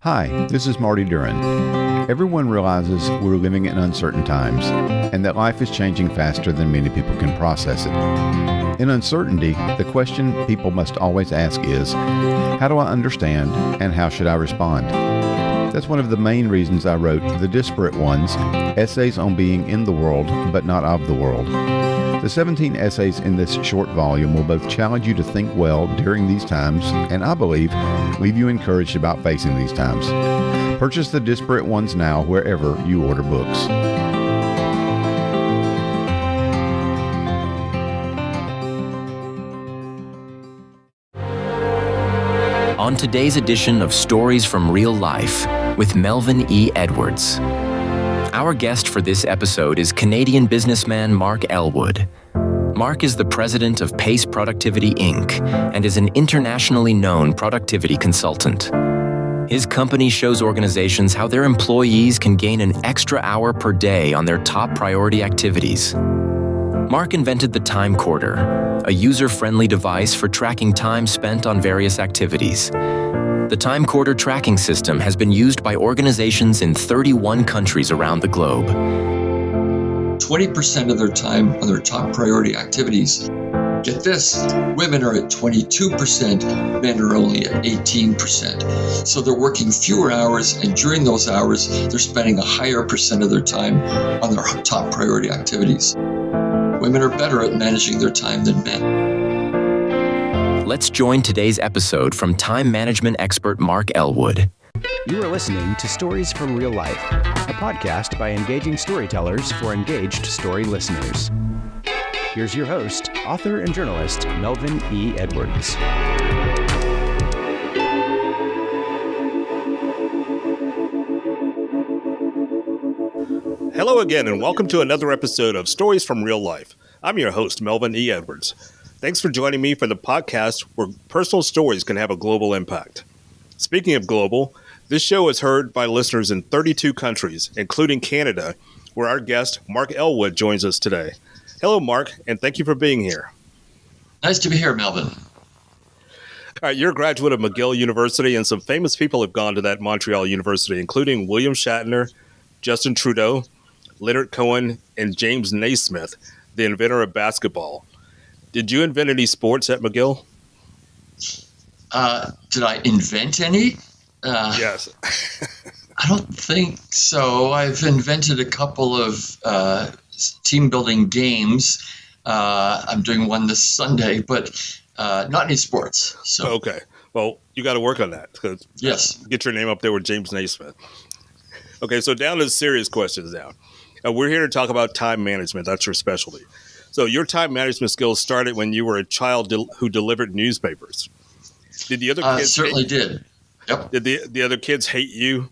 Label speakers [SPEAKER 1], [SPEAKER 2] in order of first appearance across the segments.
[SPEAKER 1] Hi, this is Marty Duran. Everyone realizes we're living in uncertain times and that life is changing faster than many people can process it. In uncertainty, the question people must always ask is, how do I understand and how should I respond? That's one of the main reasons I wrote The Disparate Ones, essays on being in the world but not of the world. The 17 essays in this short volume will both challenge you to think well during these times and, I believe, leave you encouraged about facing these times. Purchase The Disparate Ones now wherever you order books.
[SPEAKER 2] On today's edition of Stories from Real Life with Melvin E. Edwards. Our guest for this episode is Canadian businessman Mark Ellwood. Mark is the president of Pace Productivity, Inc. and is an internationally known productivity consultant. His company shows organizations how their employees can gain an extra hour per day on their top priority activities. Mark invented the TimeCorder, a user-friendly device for tracking time spent on various activities. The TimeCorder tracking system has been used by organizations in 31 countries around the globe.
[SPEAKER 3] 20% of their time on their top priority activities. Get this, women are at 22%, men are only at 18%. So they're working fewer hours, and during those hours, they're spending a higher percent of their time on their top priority activities. Women are better at managing their time than men.
[SPEAKER 2] Let's join today's episode from time management expert Mark Ellwood.
[SPEAKER 4] You are listening to Stories from Real Life, a podcast by engaging storytellers for engaged story listeners. Here's your host, author and journalist, Melvin E. Edwards.
[SPEAKER 5] Hello again, and welcome to another episode of Stories from Real Life. I'm your host, Melvin E. Edwards. Thanks for joining me for the podcast where personal stories can have a global impact. Speaking of global, this show is heard by listeners in 32 countries, including Canada, where our guest, Mark Ellwood, joins us today. Hello, Mark, and thank you for being here.
[SPEAKER 3] Nice to be here, Melvin.
[SPEAKER 5] All right, you're a graduate of McGill University, and some famous people have gone to that Montreal University, including William Shatner, Justin Trudeau, Leonard Cohen, and James Naismith, the inventor of basketball. Did you invent any sports at McGill?
[SPEAKER 3] Did I invent any?
[SPEAKER 5] Yes.
[SPEAKER 3] I don't think so. I've invented a couple of team building games. I'm doing one this Sunday, but not any sports. So
[SPEAKER 5] Okay. Well, you got to work on that.
[SPEAKER 3] Yes.
[SPEAKER 5] Get your name up there with James Naismith. Okay, so down to the serious questions now. We're here to talk about time management. That's your specialty. So your time management skills started when you were a child who delivered newspapers. Did the other kids
[SPEAKER 3] certainly did. Yep.
[SPEAKER 5] Did the other kids hate you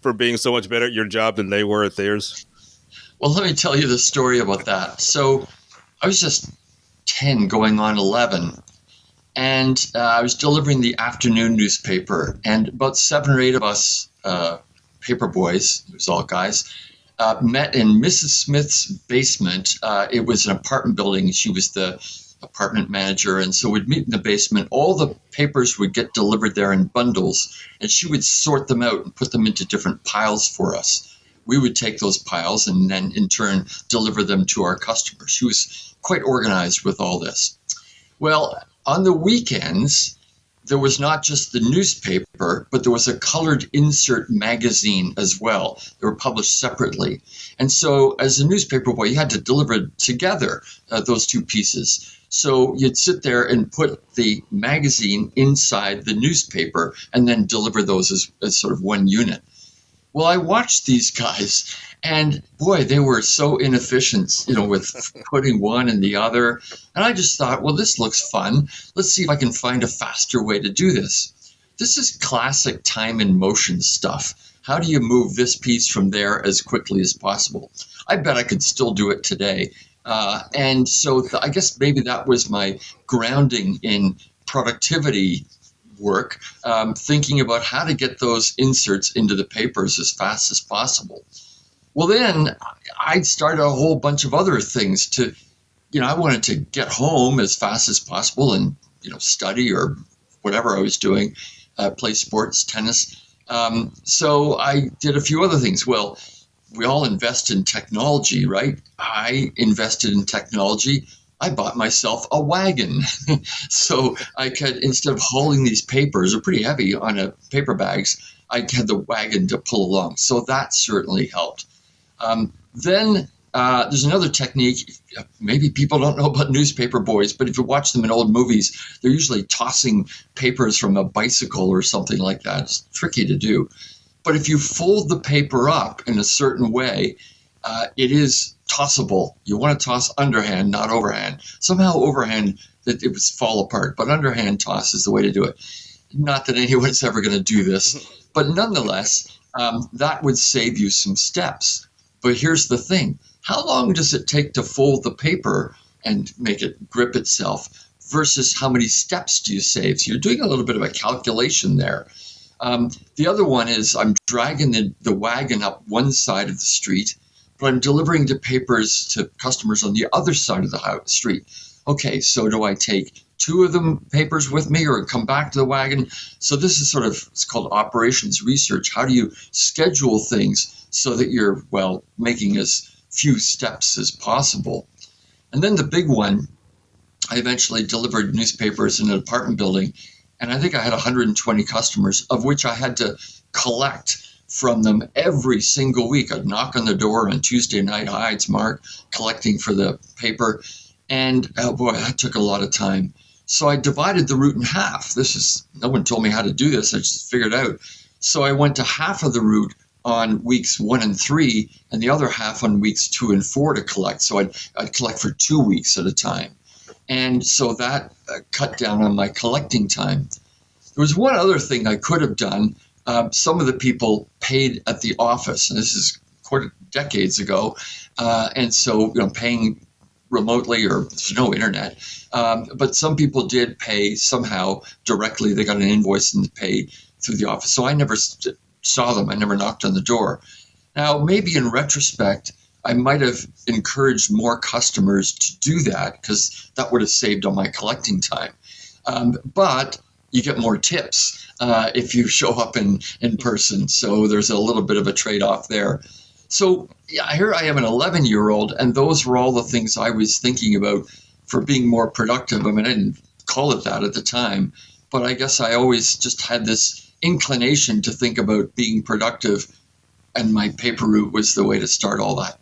[SPEAKER 5] for being so much better at your job than they were at theirs?
[SPEAKER 3] Well, let me tell you the story about that. So I was just 10 going on 11, and I was delivering the afternoon newspaper, and about 7 or 8 of us paper boys, it was all guys, met in Mrs. Smith's basement. It was an apartment building. She was the apartment manager, and so we'd meet in the basement. All the papers would get delivered there in bundles, and she would sort them out and put them into different piles for us. We would take those piles and then in turn deliver them to our customers. She was quite organized with all this. Well, on the weekends, there was not just the newspaper, but there was a colored insert magazine as well. They were published separately. And so as a newspaper boy, you had to deliver together those two pieces. So you'd sit there and put the magazine inside the newspaper and then deliver those as sort of one unit. Well, I watched these guys, and boy, they were so inefficient, with putting one in the other. And I just thought, well, this looks fun. Let's see if I can find a faster way to do this. This is classic time and motion stuff. How do you move this piece from there as quickly as possible? I bet I could still do it today. And so I guess maybe that was my grounding in productivity work, thinking about how to get those inserts into the papers as fast as possible. Well, then I started a whole bunch of other things to, I wanted to get home as fast as possible and, study or whatever I was doing, play sports, tennis. So I did a few other things. Well, we all invest in technology, right? I invested in technology. I bought myself a wagon. So I could, instead of hauling these papers, they're pretty heavy on paper bags, I had the wagon to pull along. So that certainly helped. Then there's another technique. Maybe people don't know about newspaper boys, but if you watch them in old movies, they're usually tossing papers from a bicycle or something like that. It's tricky to do. But if you fold the paper up in a certain way, it is tossable. You want to toss underhand, not overhand. Somehow overhand, that it would fall apart, but underhand toss is the way to do it. Not that anyone's ever going to do this, but nonetheless, that would save you some steps. But here's the thing. How long does it take to fold the paper and make it grip itself versus how many steps do you save? So you're doing a little bit of a calculation there. The other one is I'm dragging the wagon up one side of the street, but I'm delivering the papers to customers on the other side of the street. Okay, so do I take two of them papers with me or come back to the wagon? So this is sort of, it's called operations research. How do you schedule things so that you're, well, making as few steps as possible? And then the big one, I eventually delivered newspapers in an apartment building, and I think I had 120 customers, of which I had to collect from them every single week. I'd knock on the door on Tuesday night. Hi, it's Mark, collecting for the paper. And oh boy, that took a lot of time. So I divided the route in half. No one told me how to do this. I just figured it out. So I went to half of the route on weeks 1 and 3, and the other half on weeks 2 and 4 to collect. So I'd collect for 2 weeks at a time. And so that cut down on my collecting time. There was one other thing I could have done. Some of the people paid at the office, and this is decades ago. And so, paying remotely, or there's no internet. But some people did pay somehow directly. They got an invoice and paid through the office. So I never saw them. I never knocked on the door. Now, maybe in retrospect, I might have encouraged more customers to do that because that would have saved on my collecting time. But you get more tips if you show up in person. So there's a little bit of a trade-off there. So yeah, here I am, an 11-year-old, and those were all the things I was thinking about for being more productive. I mean, I didn't call it that at the time, but I guess I always just had this inclination to think about being productive, and my paper route was the way to start all that.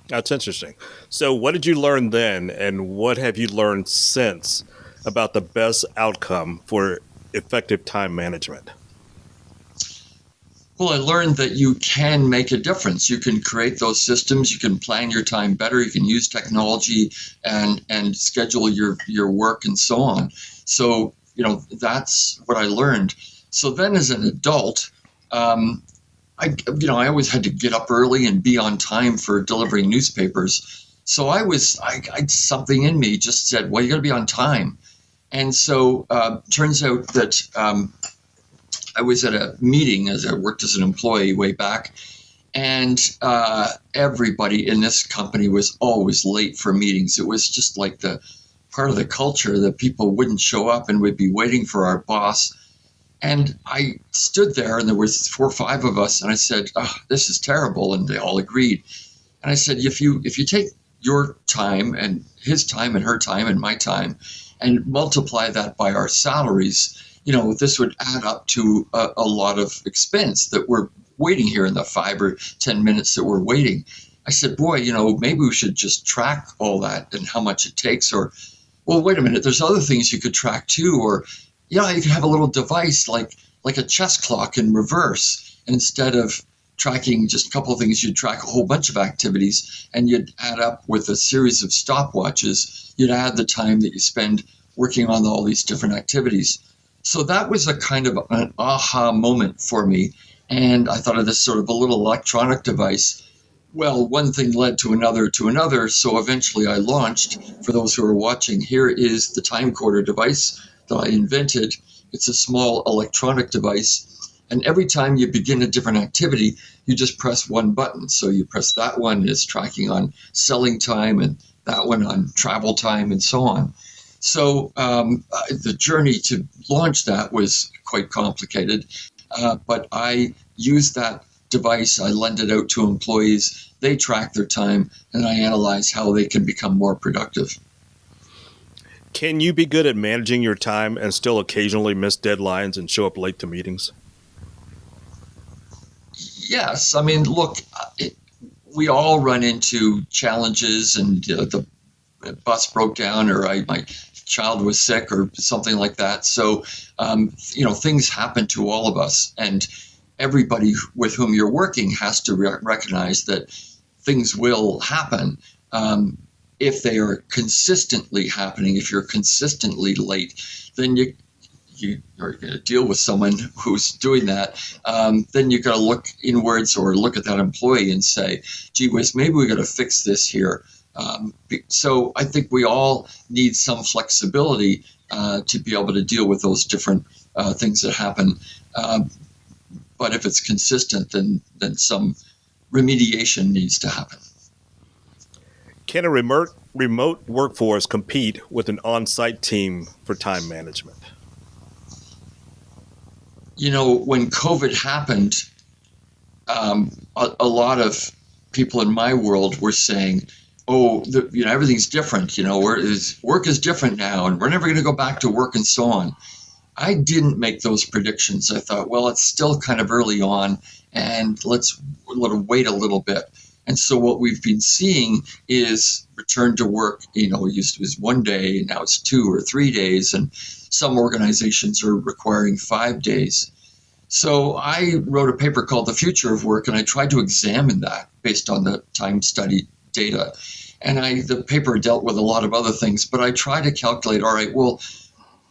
[SPEAKER 5] That's interesting. So what did you learn then, and what have you learned since about the best outcome for effective time management?
[SPEAKER 3] Well, I learned that you can make a difference. You can create those systems. You can plan your time better. You can use technology and schedule your work and so on. So, that's what I learned. So then as an adult, I always had to get up early and be on time for delivering newspapers. So something in me just said, well, you got to be on time. And so turns out that I was at a meeting as I worked as an employee way back, and everybody in this company was always late for meetings. It was just like the part of the culture that people wouldn't show up and would be waiting for our boss. And I stood there, and there was 4 or 5 of us, and I said, oh, this is terrible, and they all agreed. And I said, if you take your time and his time and her time and my time and multiply that by our salaries, this would add up to a lot of expense that we're waiting here in the 5 or 10 minutes that we're waiting. I said, boy, maybe we should just track all that and how much it takes. Or, well, wait a minute, there's other things you could track too. Or, you could have a little device like a chess clock in reverse. Instead of tracking just a couple of things, you'd track a whole bunch of activities, and you'd add up with a series of stopwatches. You'd add the time that you spend working on all these different activities. So that was a kind of an aha moment for me. And I thought of this sort of a little electronic device. Well, one thing led to another. So eventually I launched, for those who are watching, here is the TimeCorder device that I invented. It's a small electronic device. And every time you begin a different activity, you just press one button. So you press that one, is tracking on selling time, and that one on travel time, and so on. So the journey to launch that was quite complicated. but I use that device, I lend it out to employees, they track their time, and I analyze how they can become more productive.
[SPEAKER 5] Can you be good at managing your time and still occasionally miss deadlines and show up late to meetings?
[SPEAKER 3] Yes. I mean, look, we all run into challenges, and the bus broke down, or my child was sick, or something like that. So, things happen to all of us, and everybody with whom you're working has to recognize that things will happen. If they are consistently happening, if you're consistently late, then you are going to deal with someone who's doing that. Then you got to look inwards or look at that employee and say, gee whiz, maybe we got to fix this here. So I think we all need some flexibility to be able to deal with those different things that happen. But if it's consistent, then some remediation needs to happen.
[SPEAKER 5] Can a remote workforce compete with an on-site team for time management?
[SPEAKER 3] When COVID happened, a lot of people in my world were saying, everything's different. Work is different now, and we're never going to go back to work, and so on. I didn't make those predictions. I thought, well, it's still kind of early on, and let's wait a little bit. And so what we've been seeing is return to work. It used to be 1 day, and now it's 2 or 3 days, and some organizations are requiring 5 days. So I wrote a paper called The Future of Work, and I tried to examine that based on the time study data. And the paper dealt with a lot of other things, but I tried to calculate, all right, well,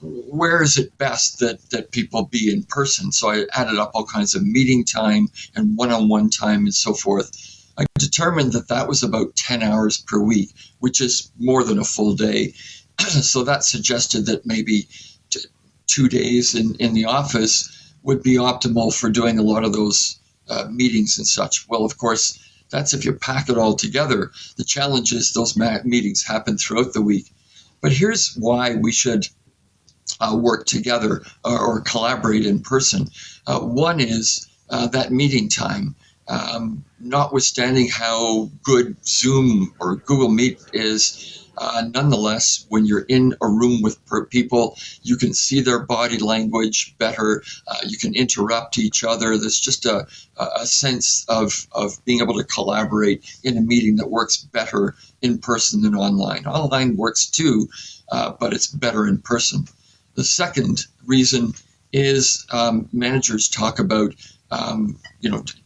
[SPEAKER 3] where is it best that people be in person? So I added up all kinds of meeting time and one-on-one time and so forth. I determined that was about 10 hours per week, which is more than a full day. So that suggested that maybe 2 days in the office would be optimal for doing a lot of those meetings and such. Well, of course, that's if you pack it all together. The challenge is those meetings happen throughout the week. But here's why we should work together or collaborate in person. One is that meeting time. Notwithstanding how good Zoom or Google Meet is, nonetheless, when you're in a room with people, you can see their body language better. You can interrupt each other. There's just a sense of being able to collaborate in a meeting that works better in person than online. Online works too, but it's better in person. The second reason is managers talk about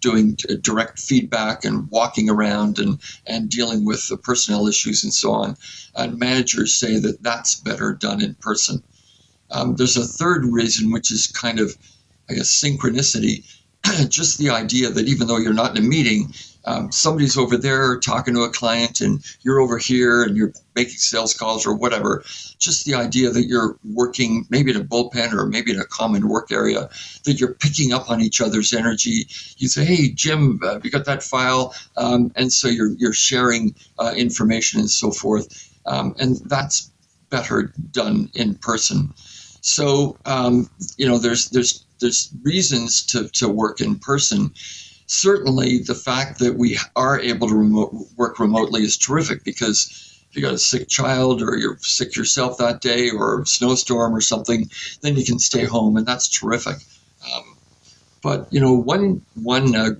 [SPEAKER 3] doing direct feedback and walking around and dealing with the personnel issues and so on. And managers say that that's better done in person. There's a third reason, which is kind of, synchronicity. Just the idea that even though you're not in a meeting, somebody's over there talking to a client and you're over here and you're making sales calls or whatever. Just the idea that you're working maybe in a bullpen or maybe in a common work area, that you're picking up on each other's energy. You say, hey, Jim, you got that file? And so you're sharing information and so forth. And that's better done in person. So, there's reasons to work in person. Certainly, the fact that we are able to work remotely is terrific, because if you got a sick child or you're sick yourself that day or a snowstorm or something, then you can stay home, and that's terrific. But one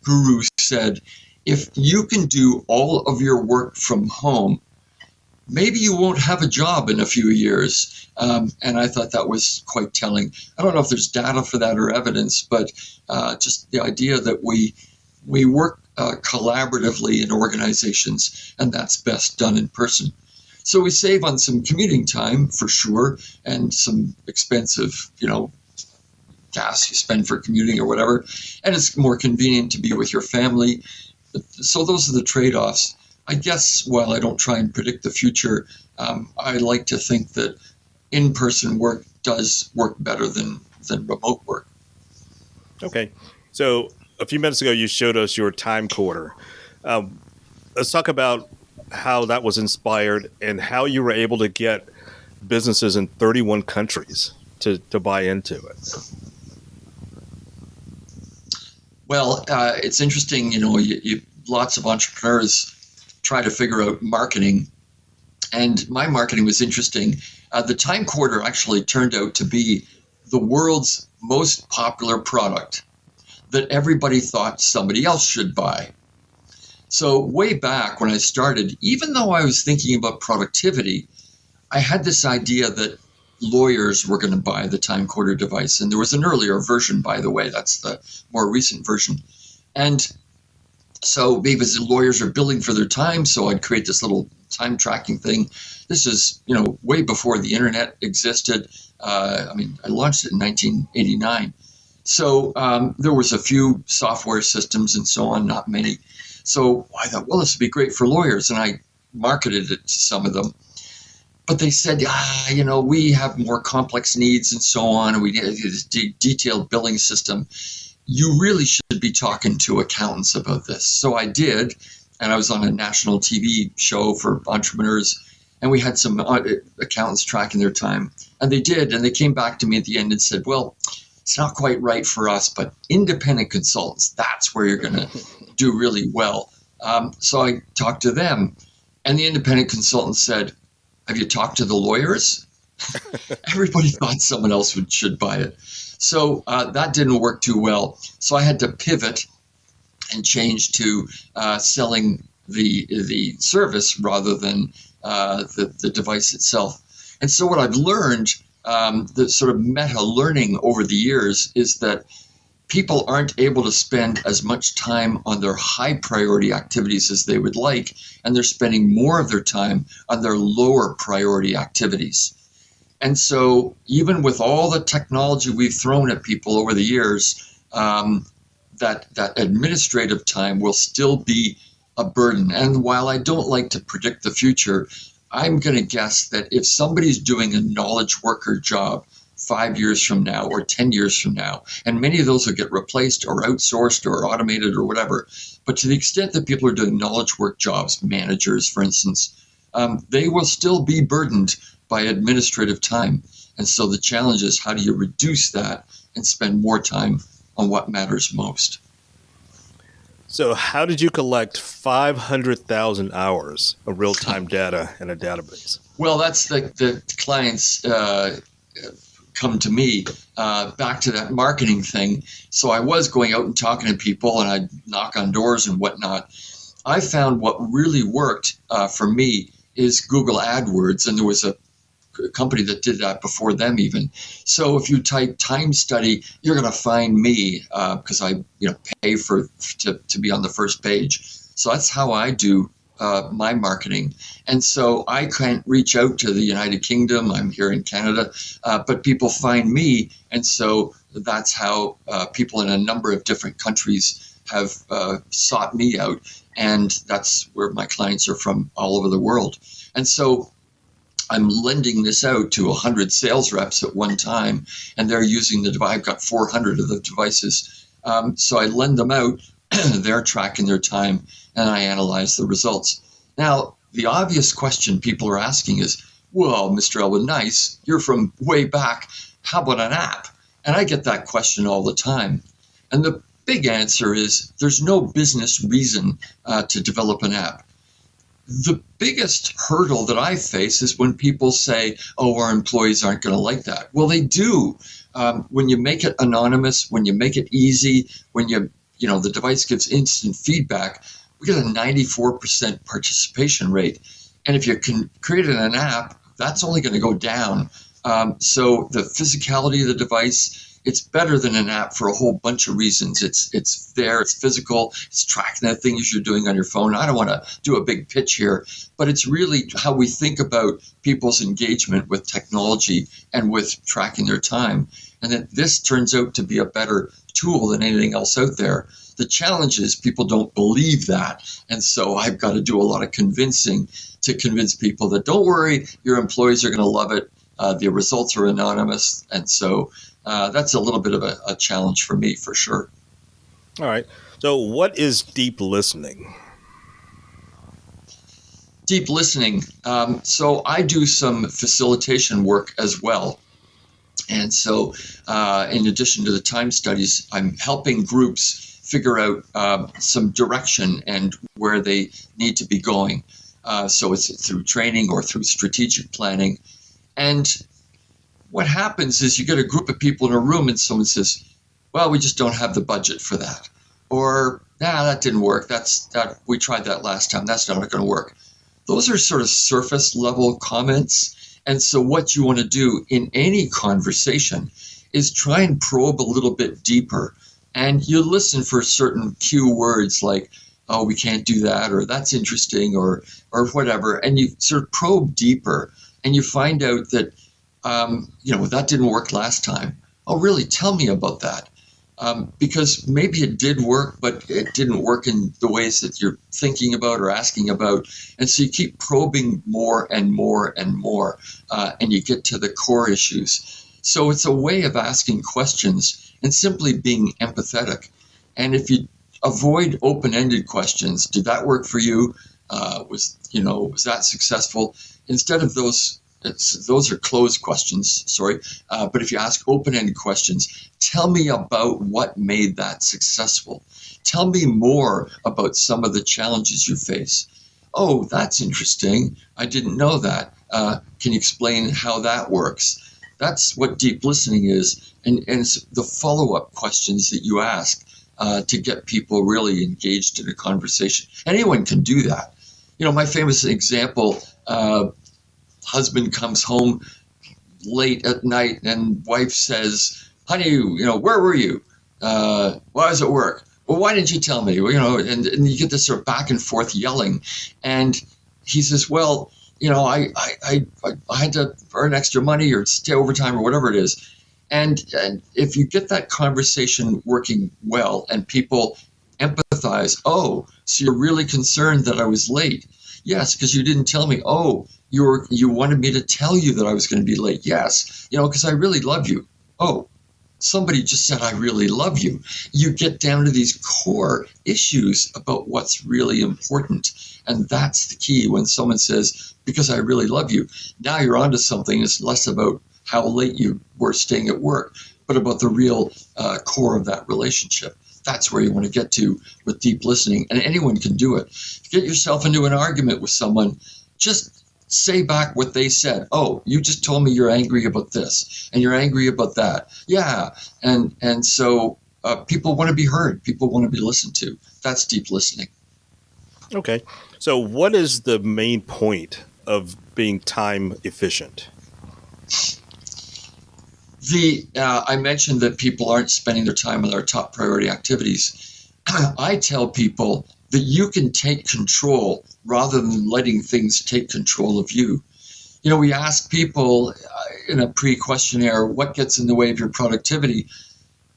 [SPEAKER 3] guru said, if you can do all of your work from home, maybe you won't have a job in a few years. And I thought that was quite telling. I don't know if there's data for that or evidence, but just the idea that we work collaboratively in organizations, and that's best done in person. So we save on some commuting time for sure, and some expensive, gas you spend for commuting or whatever. And it's more convenient to be with your family. So those are the trade-offs. I guess while I don't try and predict the future, I like to think that in-person work does work better than remote work.
[SPEAKER 5] Okay. So a few minutes ago, you showed us your TimeCorder. Let's talk about how that was inspired and how you were able to get businesses in 31 countries to buy into it.
[SPEAKER 3] Well, it's interesting, lots of entrepreneurs try to figure out marketing, and my marketing was interesting. The TimeCorder actually turned out to be the world's most popular product that everybody thought somebody else should buy. So way back when I started, even though I was thinking about productivity, I had this idea that lawyers were going to buy the TimeCorder device. And there was an earlier version, by the way. That's the more recent version. And so because lawyers are billing for their time, so I'd create this little time tracking thing. This is, way before the internet existed. I launched it in 1989. So there was a few software systems and so on, not many. So I thought, well, this would be great for lawyers. And I marketed it to some of them. But they said, we have more complex needs and so on. And we need this detailed billing system. You really should be talking to accountants about this. So I did. And I was on a national TV show for entrepreneurs. And we had some accountants tracking their time. And they did. And they came back to me at the end and said, well, it's not quite right for us, but independent consultants, that's where you're going to do really well. So I talked to them. And the independent consultant said, have you talked to the lawyers? Everybody thought someone else should buy it. So that didn't work too well. So I had to pivot and change to selling the service rather than the device itself. And so what I've learned, the sort of meta learning over the years, is that people aren't able to spend as much time on their high priority activities as they would like, and they're spending more of their time on their lower priority activities. And so even with all the technology we've thrown at people over the years, that administrative time will still be a burden. And while I don't like to predict the future, I'm going to guess that if somebody's doing a knowledge worker job 5 years from now or 10 years from now, and many of those will get replaced or outsourced or automated or whatever, but to the extent that people are doing knowledge work jobs, managers, for instance, they will still be burdened by administrative time. And so the challenge is, how do you reduce that and spend more time on what matters most?
[SPEAKER 5] So how did you collect 500,000 hours of real-time data in a database?
[SPEAKER 3] Well, that's the clients come to me back to that marketing thing. So I was going out and talking to people, and I'd knock on doors and whatnot. I found what really worked for me is Google AdWords, and there was a company that did that before them even. So if you type time study, you're going to find me because I pay to be on the first page. So that's how I do my marketing. And so I can't reach out to the United Kingdom. I'm here in Canada, but people find me. And so that's how people in a number of different countries have sought me out. And that's where my clients are from all over the world. And so I'm lending this out to 100 sales reps at one time, and they're using the device. I've got 400 of the devices. So I lend them out. They're tracking their time, and I analyze the results. Now, the obvious question people are asking is, well, Mr. Elwood, nice. You're from way back. How about an app? And I get that question all the time. And the big answer is there's no business reason to develop an app. The biggest hurdle that I face is when people say, oh, our employees aren't going to like that. Well, they do. When you make it anonymous, when you make it easy, when the device gives instant feedback, we get a 94% participation rate. And if you can create an app, that's only going to go down. So the physicality of the device, it's better than an app for a whole bunch of reasons. It's there, it's physical, it's tracking the things you're doing on your phone. I don't want to do a big pitch here, but it's really how we think about people's engagement with technology and with tracking their time. And that this turns out to be a better tool than anything else out there. The challenge is people don't believe that. And so I've got to do a lot of convincing to convince people that don't worry, your employees are going to love it. The results are anonymous. And so that's a little bit of a challenge for me, for sure.
[SPEAKER 5] All right. So what is deep listening?
[SPEAKER 3] Deep listening. So I do some facilitation work as well. And so in addition to the time studies, I'm helping groups figure out some direction and where they need to be going. So it's through training or through strategic planning. And what happens is you get a group of people in a room and someone says, well, we just don't have the budget for that. Or, that didn't work. We tried that last time. That's not going to work. Those are sort of surface level comments. And so what you want to do in any conversation is try and probe a little bit deeper. And you listen for certain cue words like, oh, we can't do that, or that's interesting, or whatever. And you sort of probe deeper and you find out that, that didn't work last time. Oh, really? Tell me about that. Because maybe it did work, but it didn't work in the ways that you're thinking about or asking about. And so you keep probing more and more and more, and you get to the core issues. So it's a way of asking questions and simply being empathetic. And if you avoid open-ended questions, did that work for you? Was that successful? Instead of those are closed questions, sorry. But if you ask open-ended questions, tell me about what made that successful. Tell me more about some of the challenges you face. Oh, that's interesting. I didn't know that. Can you explain how that works? That's what deep listening is. And it's the follow-up questions that you ask to get people really engaged in a conversation. Anyone can do that. My famous example, husband comes home late at night and wife says, honey, where were you? Why was it work? Well, why didn't you tell me? And you get this sort of back and forth yelling. And he says, well, I had to earn extra money or stay overtime or whatever it is. And if you get that conversation working well and people empathize, oh, so you're really concerned that I was late. Yes, because you didn't tell me. Oh, you wanted me to tell you that I was going to be late. Yes, because I really love you. Oh, somebody just said I really love you. You get down to these core issues about what's really important. And that's the key when someone says, because I really love you. Now you're onto something. It's less about how late you were staying at work, but about the real core of that relationship. That's where you want to get to with deep listening, and anyone can do it. Get yourself into an argument with someone, just say back what they said. Oh, you just told me you're angry about this, and you're angry about that. Yeah, and so people want to be heard. People want to be listened to. That's deep listening.
[SPEAKER 5] Okay, so what is the main point of being time efficient?
[SPEAKER 3] I mentioned that people aren't spending their time on their top priority activities. I tell people that you can take control rather than letting things take control of you. We ask people in a pre-questionnaire, what gets in the way of your productivity?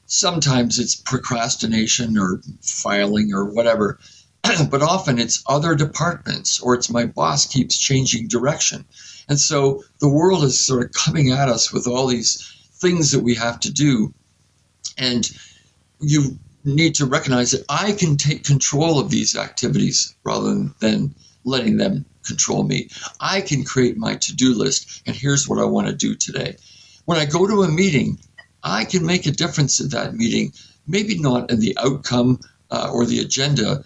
[SPEAKER 3] Sometimes it's procrastination or filing or whatever, but often it's other departments or it's my boss keeps changing direction. And so the world is sort of coming at us with all these things that we have to do. And you need to recognize that I can take control of these activities rather than letting them control me. I can create my to-do list, and here's what I want to do today. When I go to a meeting, I can make a difference at that meeting, maybe not in the outcome or the agenda,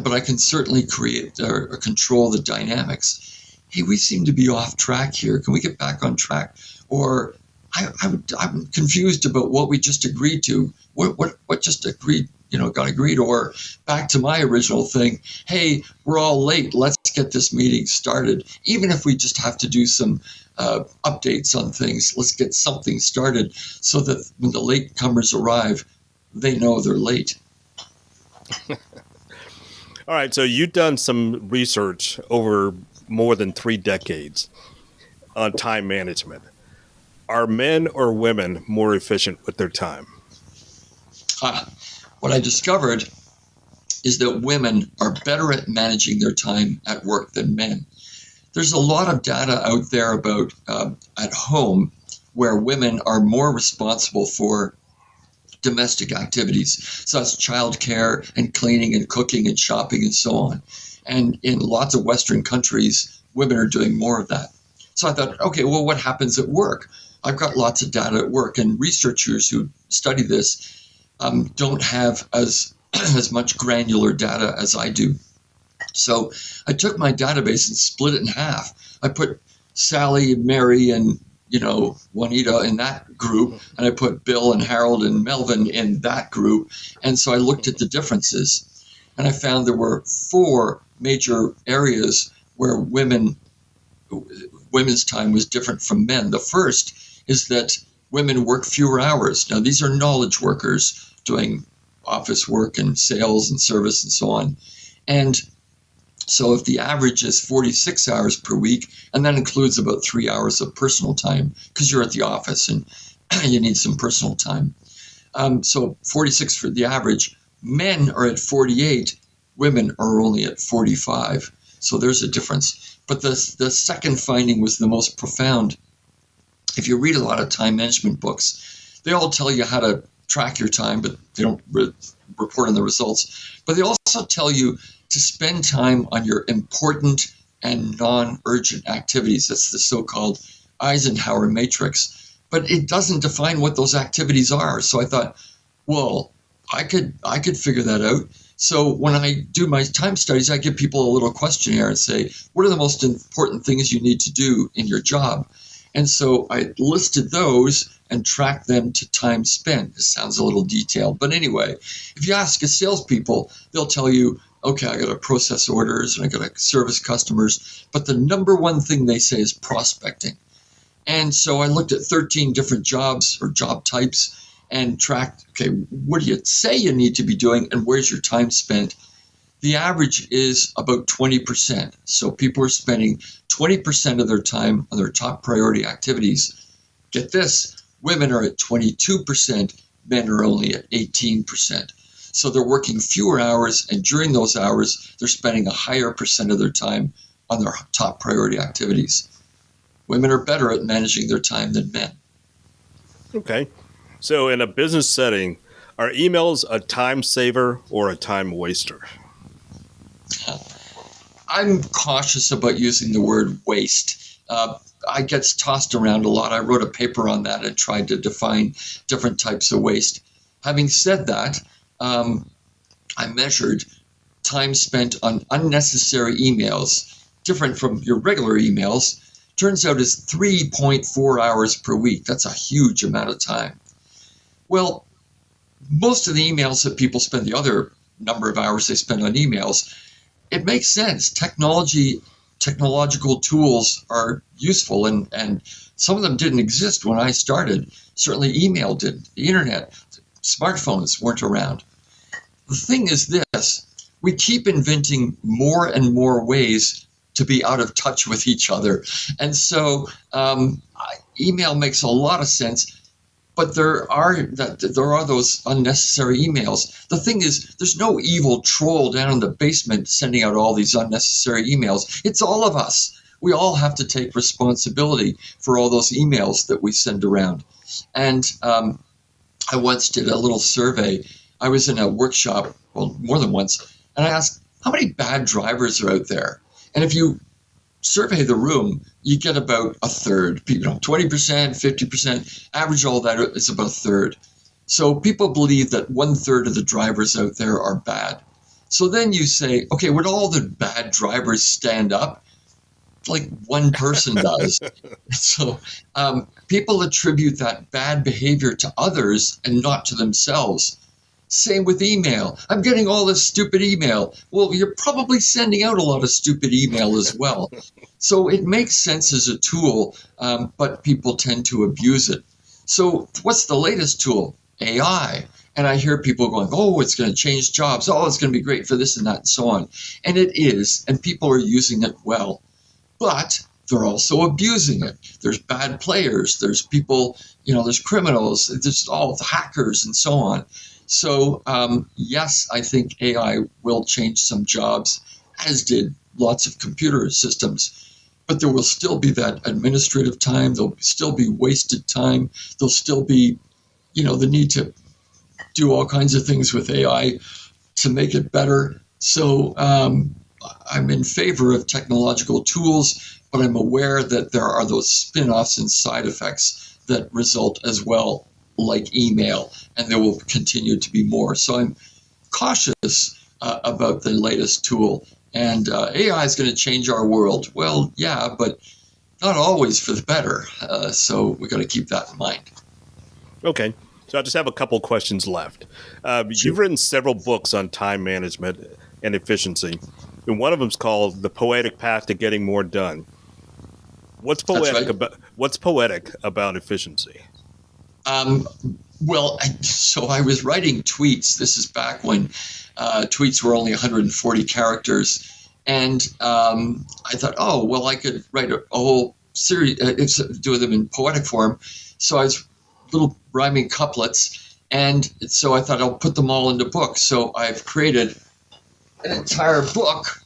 [SPEAKER 3] but I can certainly create or control the dynamics. Hey, we seem to be off track here. Can we get back on track? Or I'm confused about what we just agreed to. What just agreed, got agreed? Or back to my original thing. Hey, we're all late. Let's get this meeting started. Even if we just have to do some updates on things, let's get something started so that when the latecomers arrive, they know they're late.
[SPEAKER 5] All right. So you've done some research over more than 3 decades on time management. Are men or women more efficient with their time?
[SPEAKER 3] What I discovered is that women are better at managing their time at work than men. There's a lot of data out there about at home where women are more responsible for domestic activities, such as childcare and cleaning and cooking and shopping and so on. And in lots of Western countries, women are doing more of that. So I thought, okay, well, what happens at work? I've got lots of data at work, and researchers who study this don't have as as much granular data as I do. So I took my database and split it in half. I put Sally, Mary, and Juanita in that group, and I put Bill and Harold and Melvin in that group. And so I looked at the differences, and I found there were 4 major areas where women's time was different from men. The first is that women work fewer hours. Now, these are knowledge workers doing office work and sales and service and so on. And so if the average is 46 hours per week, and that includes about 3 hours of personal time, because you're at the office and you need some personal time. So 46 for the average. Men are at 48. Women are only at 45. So there's a difference. But the second finding was the most profound. If you read a lot of time management books, they all tell you how to track your time, but they don't report on the results. But they also tell you to spend time on your important and non-urgent activities. That's the so-called Eisenhower matrix. But it doesn't define what those activities are. So I thought, well, I could figure that out. So when I do my time studies, I give people a little questionnaire and say, what are the most important things you need to do in your job? And so I listed those and tracked them to time spent. This sounds a little detailed, but anyway, if you ask a salespeople, they'll tell you, okay, I got to process orders and I got to service customers. But the number one thing they say is prospecting. And so I looked at 13 different jobs or job types and tracked, okay, what do you say you need to be doing and where's your time spent? The average is about 20%. So people are spending 20% of their time on their top priority activities. Get this, women are at 22%, men are only at 18%. So they're working fewer hours, and during those hours, they're spending a higher percent of their time on their top priority activities. Women are better at managing their time than men.
[SPEAKER 5] Okay. So in a business setting, are emails a time saver or a time waster?
[SPEAKER 3] I'm cautious about using the word waste. I get tossed around a lot. I wrote a paper on that and tried to define different types of waste. Having said that, I measured time spent on unnecessary emails, different from your regular emails. Turns out is 3.4 hours per week. That's a huge amount of time. Well, most of the emails that people spend, the other number of hours they spend on emails, it makes sense. Technological tools are useful, and some of them didn't exist when I started. Certainly email didn't. The internet, smartphones weren't around. The thing is this, we keep inventing more and more ways to be out of touch with each other. And so email makes a lot of sense, but there are those unnecessary emails. The thing is, there's no evil troll down in the basement sending out all these unnecessary emails. It's all of us. We all have to take responsibility for all those emails that we send around. And I once did a little survey. I was in a workshop, well, more than once, and I asked, how many bad drivers are out there? And if you survey the room, you get about a third. 20%, 50%, average all that is about a third. So people believe that 1/3 of the drivers out there are bad. So then you say, okay, would all the bad drivers stand up? Like one person does. So people attribute that bad behavior to others and not to themselves. Same with email. I'm getting all this stupid email. Well, you're probably sending out a lot of stupid email as well. So it makes sense as a tool, but people tend to abuse it. So what's the latest tool? AI. And I hear people going, oh, it's going to change jobs. Oh, it's going to be great for this and that and so on. And it is, and people are using it well. But they're also abusing it. There's bad players. There's people, there's criminals. There's all the hackers and so on. So, yes, I think AI will change some jobs, as did lots of computer systems. But there will still be that administrative time. There'll still be wasted time. There'll still be, the need to do all kinds of things with AI to make it better. So I'm in favor of technological tools, but I'm aware that there are those spin-offs and side effects that result as well, like email, and there will continue to be more. So cautious about the latest tool. And AI is going to change our world. Well, yeah, but not always for the better. So we got to keep that in mind.
[SPEAKER 5] Okay. So I just have a couple questions left.
[SPEAKER 3] Sure.
[SPEAKER 5] You've written several books on time management and efficiency, and one of them is called The Poetic Path to Getting More Done. What's poetic about efficiency?
[SPEAKER 3] So I was writing tweets. This is back when tweets were only 140 characters. And I thought, I could write a whole series, do them in poetic form. So I was little rhyming couplets. And so I thought I'll put them all into books. So I've created an entire book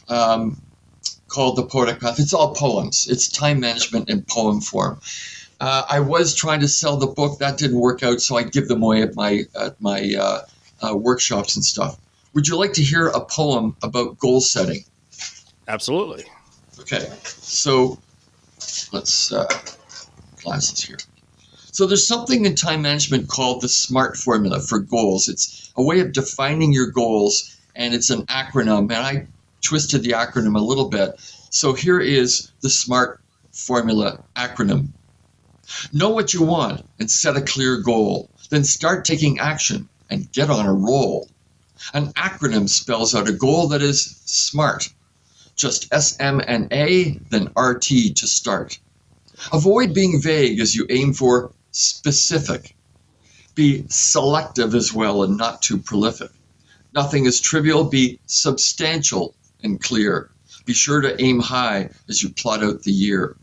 [SPEAKER 3] called The Poetic Path. It's all poems. It's time management in poem form. I was trying to sell the book. That didn't work out, so I give them away at my workshops and stuff. Would you like to hear a poem about goal setting?
[SPEAKER 5] Absolutely.
[SPEAKER 3] Okay, so let's glasses here. So there's something in time management called the SMART formula for goals. It's a way of defining your goals, and it's an acronym. And I twisted the acronym a little bit. So here is the SMART formula acronym. Know what you want and set a clear goal. Then start taking action and get on a roll. An acronym spells out a goal that is SMART. Just SM and A, then RT to start. Avoid being vague as you aim for specific. Be selective as well and not too prolific. Nothing is trivial. Be substantial and clear. Be sure to aim high as you plot out the year.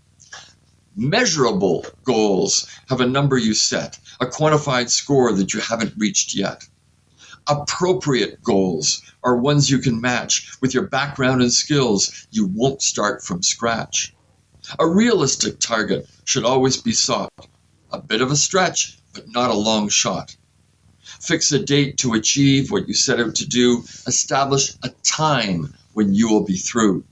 [SPEAKER 3] Measurable goals have a number you set, a quantified score that you haven't reached yet. Appropriate goals are ones you can match with your background and skills. You won't start from scratch. A realistic target should always be sought. A bit of a stretch, but not a long shot. Fix a date to achieve what you set out to do. Establish a time when you will be through.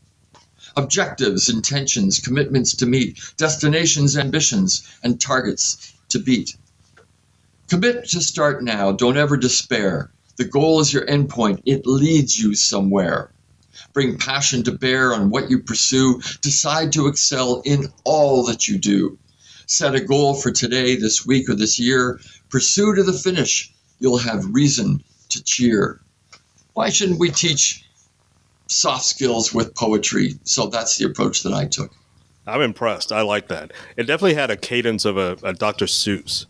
[SPEAKER 3] Objectives, intentions, commitments to meet, destinations, ambitions, and targets to beat. Commit to start now. Don't ever despair. The goal is your endpoint. It leads you somewhere. Bring passion to bear on what you pursue. Decide to excel in all that you do. Set a goal for today, this week, or this year. Pursue to the finish. You'll have reason to cheer. Why shouldn't we teach soft skills with poetry? So that's the approach that I took.
[SPEAKER 5] I'm impressed. I like that. It definitely had a cadence of a Dr. Seuss.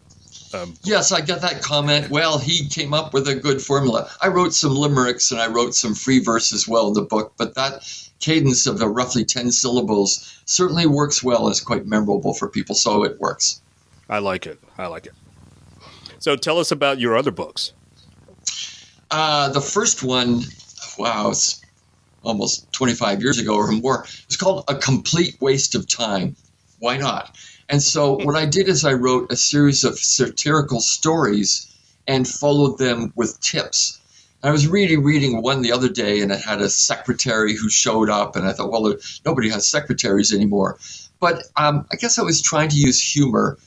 [SPEAKER 3] Yes, I get that comment. Well, he came up with a good formula. I wrote some limericks and I wrote some free verse as well in the book, but that cadence of the roughly 10 syllables certainly works well and is quite memorable for people, so it works.
[SPEAKER 5] I like it. So tell us about your other books.
[SPEAKER 3] The first one, it's almost 25 years ago or more. It's called A Complete Waste of Time. Why not? And so what I did is I wrote a series of satirical stories and followed them with tips. I was reading one the other day, and it had a secretary who showed up, and I thought, well, nobody has secretaries anymore. But I guess I was trying to use humor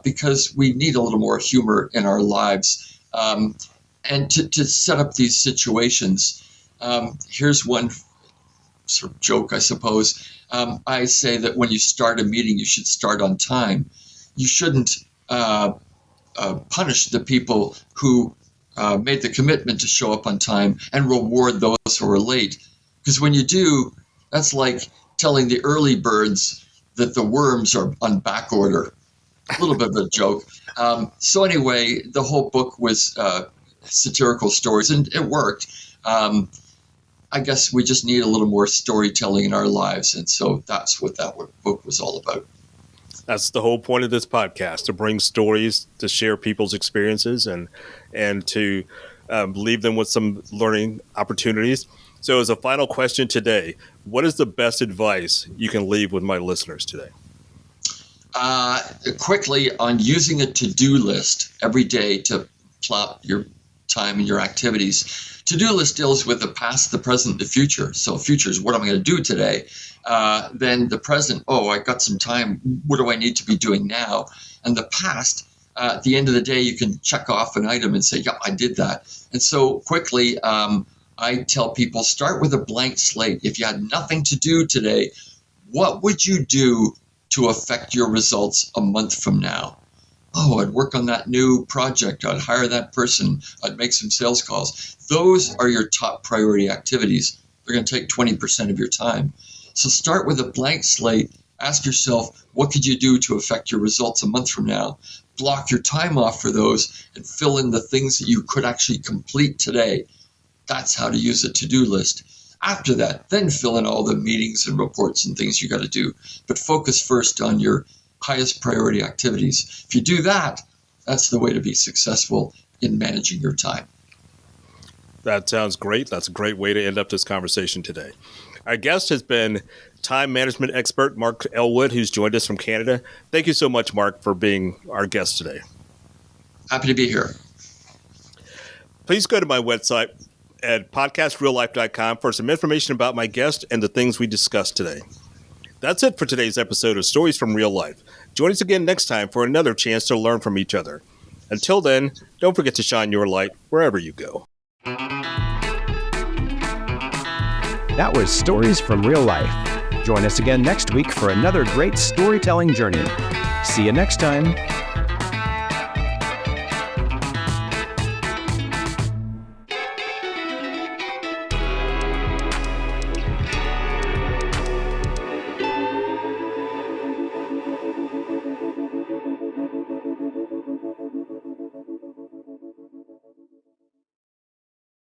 [SPEAKER 3] because we need a little more humor in our lives, and to set up these situations. Here's one sort of joke, I suppose. I say that when you start a meeting, you should start on time. You shouldn't punish the people who made the commitment to show up on time and reward those who are late. Because when you do, that's like telling the early birds that the worms are on back order. A little bit of a joke. So anyway, the whole book was satirical stories, and it worked. I guess we just need a little more storytelling in our lives, and so that's what that book was all about.
[SPEAKER 5] That's the whole point of this podcast, to bring stories, to share people's experiences, and to leave them with some learning opportunities. So as a final question today, what is the best advice you can leave with my listeners today?
[SPEAKER 3] Quickly, on using a to-do list every day to plot your time and your activities. To-do list deals with the past, the present, the future. So future is what am I going to do today? Then the present, I got some time. What do I need to be doing now? And the past, at the end of the day, you can check off an item and say, yeah, I did that. And so quickly, I tell people, start with a blank slate. If you had nothing to do today, what would you do to affect your results a month from now? Oh, I'd work on that new project. I'd hire that person. I'd make some sales calls. Those are your top priority activities. They're going to take 20% of your time. So start with a blank slate. Ask yourself, what could you do to affect your results a month from now? Block your time off for those and fill in the things that you could actually complete today. That's how to use a to-do list. After that, then fill in all the meetings and reports and things you got to do. But focus first on your highest priority activities. If you do that, that's the way to be successful in managing your time.
[SPEAKER 5] That sounds great. That's a great way to end up this conversation today. Our guest has been time management expert Mark Ellwood, who's joined us from Canada. Thank you so much, Mark, for being our guest today.
[SPEAKER 3] Happy to be here.
[SPEAKER 5] Please go to my website at podcastreallife.com for some information about my guest and the things we discussed today. That's it for today's episode of Stories from Real Life. Join us again next time for another chance to learn from each other. Until then, don't forget to shine your light wherever you go.
[SPEAKER 4] That was Stories from Real Life. Join us again next week for another great storytelling journey. See you next time.